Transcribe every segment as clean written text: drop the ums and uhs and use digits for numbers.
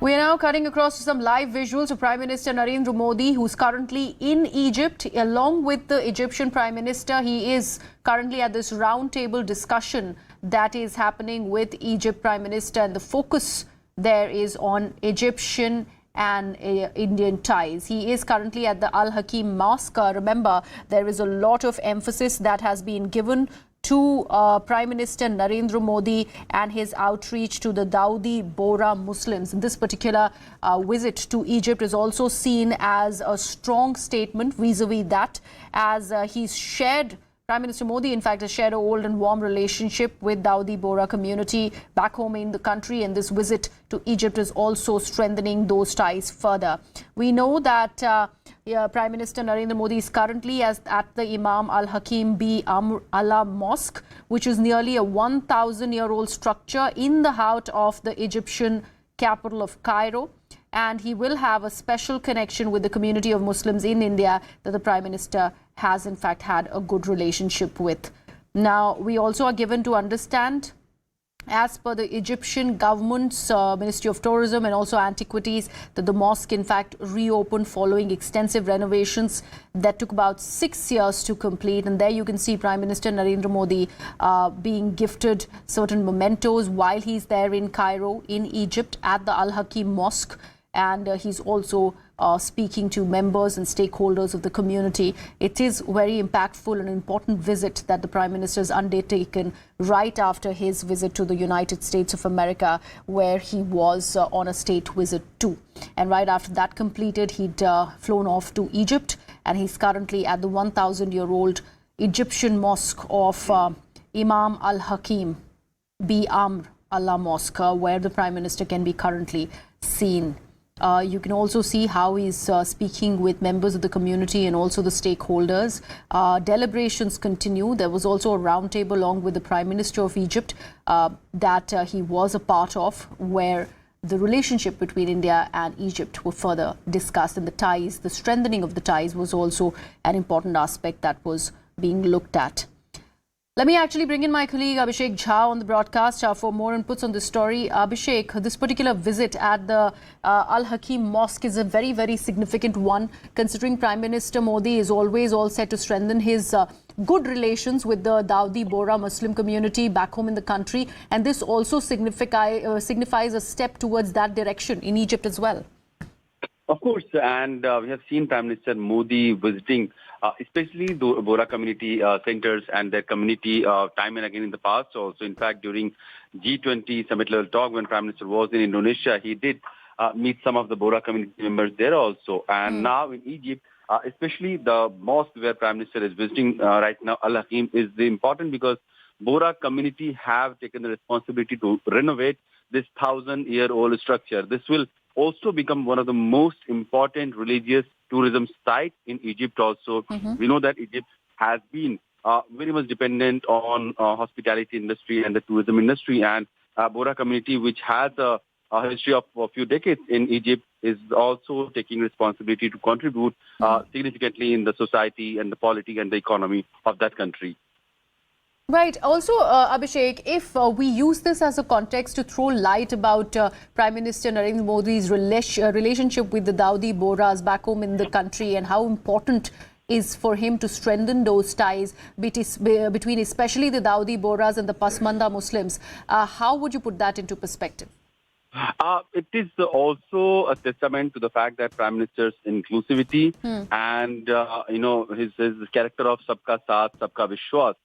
We are now cutting across to some live visuals of Prime Minister Narendra Modi, who's currently in Egypt, along with the Egyptian Prime Minister. He is currently at this roundtable discussion that is happening with Egypt Prime Minister, and the focus there is on Egyptian and Indian ties. He is currently at the Al-Hakim Mosque. Remember, there is a lot of emphasis that has been given to Prime Minister Narendra Modi and his outreach to the Dawoodi Bohra Muslims. This particular visit to Egypt is also seen as a strong statement vis-a-vis that, as he's shared, Prime Minister Modi, in fact, has shared an old and warm relationship with Dawoodi Bohra community back home in the country, and this visit to Egypt is also strengthening those ties further. We know that Prime Minister Narendra Modi is currently at the Imam Al-Hakim Mosque, which is nearly a 1,000-year-old structure in the heart of the Egyptian capital of Cairo. And he will have a special connection with the community of Muslims in India that the Prime Minister has in fact had a good relationship with. Now, we also are given to understand, as per the Egyptian government's Ministry of Tourism and also Antiquities, that the mosque in fact reopened following extensive renovations that took about 6 years to complete. And there you can see Prime Minister Narendra Modi being gifted certain mementos while he's there in Cairo, in Egypt, at the Al-Hakim Mosque. And he's also speaking to members and stakeholders of the community. It is very impactful and important visit that the Prime Minister has undertaken right after his visit to the United States of America, where he was on a state visit too. And right after that completed, he'd flown off to Egypt, and he's currently at the 1,000-year-old Egyptian mosque of Imam Al-Hakim Mosque, where the Prime Minister can be currently seen. You can also see how he's speaking with members of the community and also the stakeholders. Deliberations continue. There was also a roundtable along with the Prime Minister of Egypt that he was a part of, where the relationship between India and Egypt were further discussed, and the ties, the strengthening of the ties, was also an important aspect that was being looked at. Let me actually bring in my colleague Abhishek Jha on the broadcast for more inputs on this story. Abhishek, this particular visit at the Al-Hakim Mosque is a very, very significant one, considering Prime Minister Modi is always all set to strengthen his good relations with the Dawoodi Bohra Muslim community back home in the country. And this also signifies a step towards that direction in Egypt as well. Of course, and we have seen Prime Minister Modi visiting especially the Bohra community centers and their community time and again in the past. Also, in fact, during G20 summit level talk, when Prime Minister was in Indonesia, he did meet some of the Bohra community members there also. And now in Egypt, especially the mosque where Prime Minister is visiting right now, Al-Hakim, is important because Bohra community have taken the responsibility to renovate this 1,000-year-old structure. This will also become one of the most important religious tourism sites in Egypt also. We know that Egypt has been very much dependent on hospitality industry and the tourism industry, and Bohra community, which has a history of a few decades in Egypt, is also taking responsibility to contribute significantly in the society and the polity and the economy of that country. Right. Also, Abhishek, if we use this as a context to throw light about Prime Minister Narendra Modi's relationship with the Dawoodi Bohras back home in the country, and how important is for him to strengthen those ties between especially the Dawoodi Bohras and the Pasmanda Muslims, how would you put that into perspective? It is also a testament to the fact that Prime Minister's inclusivity and his character of Sabka Saath, Sabka Vishwas.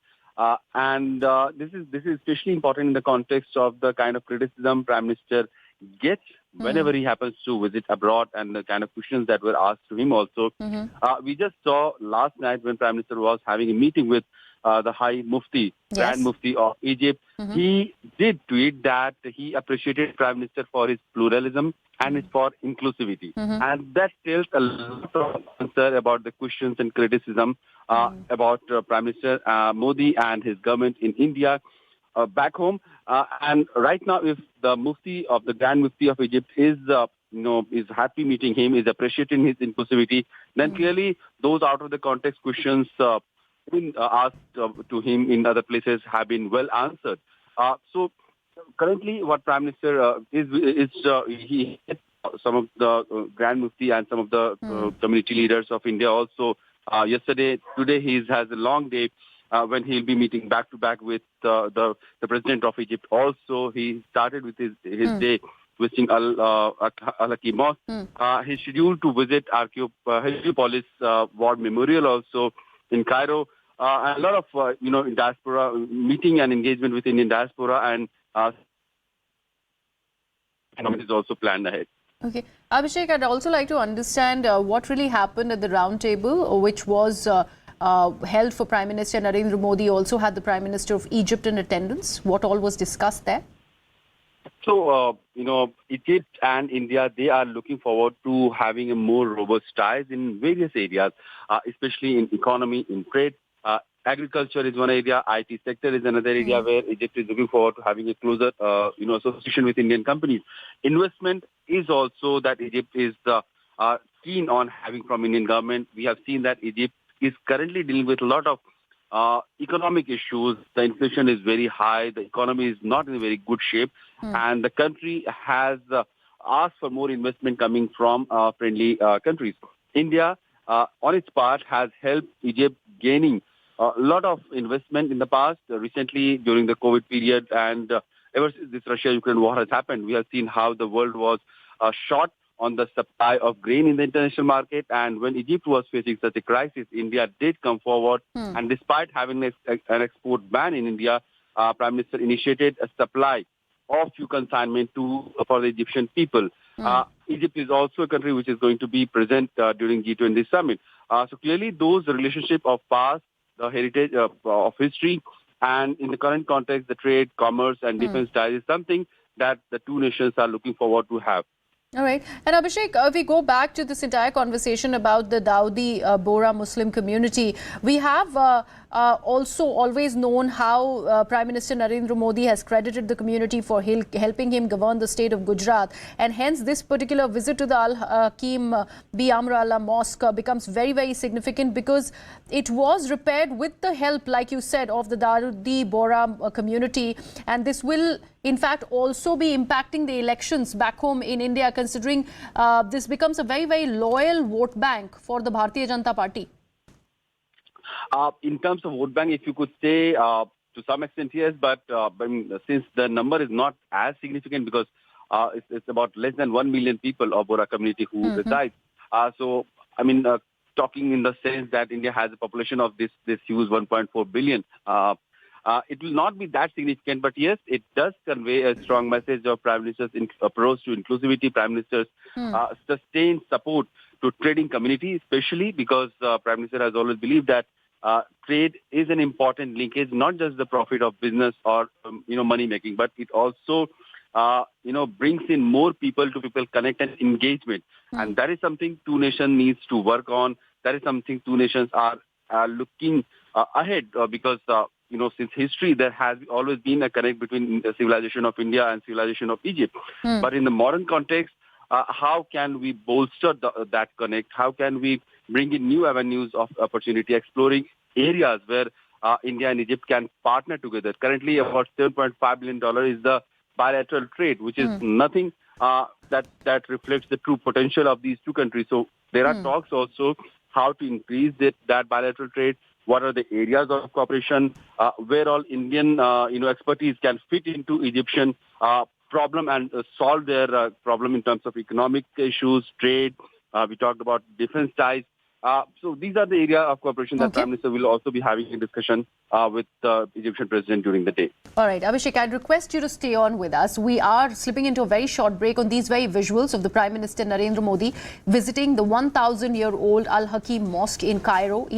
This is especially important in the context of the kind of criticism Prime Minister gets whenever he happens to visit abroad, and the kind of questions that were asked to him also. We just saw last night when Prime Minister was having a meeting with the High Mufti, Grand Mufti of Egypt. He did tweet that he appreciated Prime Minister for his pluralism and for inclusivity. And that tells a lot of answer about the questions and criticism about Prime Minister Modi and his government in India back home. And right now, if the Mufti of the Grand Mufti of Egypt is happy meeting him, is appreciating his inclusivity, then clearly those out of the context questions been asked to him in other places have been well answered. So currently what Prime Minister he some of the Grand Mufti and some of the community leaders of India also. Today he has a long day when he'll be meeting back to back with the president of Egypt. Also, he started with his day visiting Al-Hakim Mosque. He's scheduled to visit Heliopolis War Memorial also in Cairo. And a lot of diaspora meeting and engagement with Indian diaspora and is also planned ahead. Okay. Abhishek, I'd also like to understand what really happened at the round table, which was held for Prime Minister Narendra Modi. Also had the Prime Minister of Egypt in attendance. What all was discussed there? So, Egypt and India, they are looking forward to having a more robust ties in various areas, especially in economy, in trade. Agriculture is one area, IT sector is another area where Egypt is looking forward to having a closer, association with Indian companies. Investment is also that Egypt is keen on having from Indian government. We have seen that Egypt is currently dealing with a lot of economic issues. The inflation is very high. The economy is not in a very good shape. And the country has asked for more investment coming from friendly countries. India, on its part, has helped Egypt gaining a lot of investment in the past, recently during the COVID period, and ever since this Russia-Ukraine war has happened, we have seen how the world was short on the supply of grain in the international market. And when Egypt was facing such a crisis, India did come forward. And despite having an export ban in India, Prime Minister initiated a supply of few consignment for the Egyptian people. Egypt is also a country which is going to be present during G20 summit. So clearly those relationships of past, the heritage of history, and in the current context, the trade, commerce, and defense ties is something that the two nations are looking forward to have. All right. And Abhishek, if we go back to this entire conversation about the Dawoodi Bohra Muslim community, we have also always known how Prime Minister Narendra Modi has credited the community for helping him govern the state of Gujarat. And hence this particular visit to the Al-Hakim Mosque becomes very, very significant because it was repaired with the help, like you said, of the Dawoodi Bohra community. And this will in fact also be impacting the elections back home in India, considering this becomes a very, very loyal vote bank for the Bharatiya Janata Party. In terms of vote bank, if you could say to some extent, yes, but since the number is not as significant because it's about less than 1 million people of Bohra community who reside. Talking in the sense that India has a population of this huge 1.4 billion, it will not be that significant, but yes, it does convey a strong message of Prime Minister's approach to inclusivity, Prime Minister's sustained support to trading community, especially because Prime Minister has always believed that trade is an important linkage, not just the profit of business or money making, but it also brings in more people to people connect and engagement, and that is something two nations needs to work on. That is something two nations are looking ahead because since history there has always been a connect between the civilization of India and civilization of Egypt. But in the modern context, how can we bolster that connect? How can we bring in new avenues of opportunity, exploring areas where India and Egypt can partner together? Currently, about $7.5 billion is the bilateral trade, which is nothing that reflects the true potential of these two countries. So there are talks also how to increase that bilateral trade. What are the areas of cooperation where all Indian expertise can fit into Egyptian problem and solve their problem in terms of economic issues, trade. We talked about defense ties. So these are the area of cooperation that Prime Minister will also be having a discussion with the Egyptian president during the day. All right, Abhishek, I'd request you to stay on with us. We are slipping into a very short break on these very visuals of the Prime Minister Narendra Modi visiting the 1,000-year-old Al-Hakim Mosque in Cairo.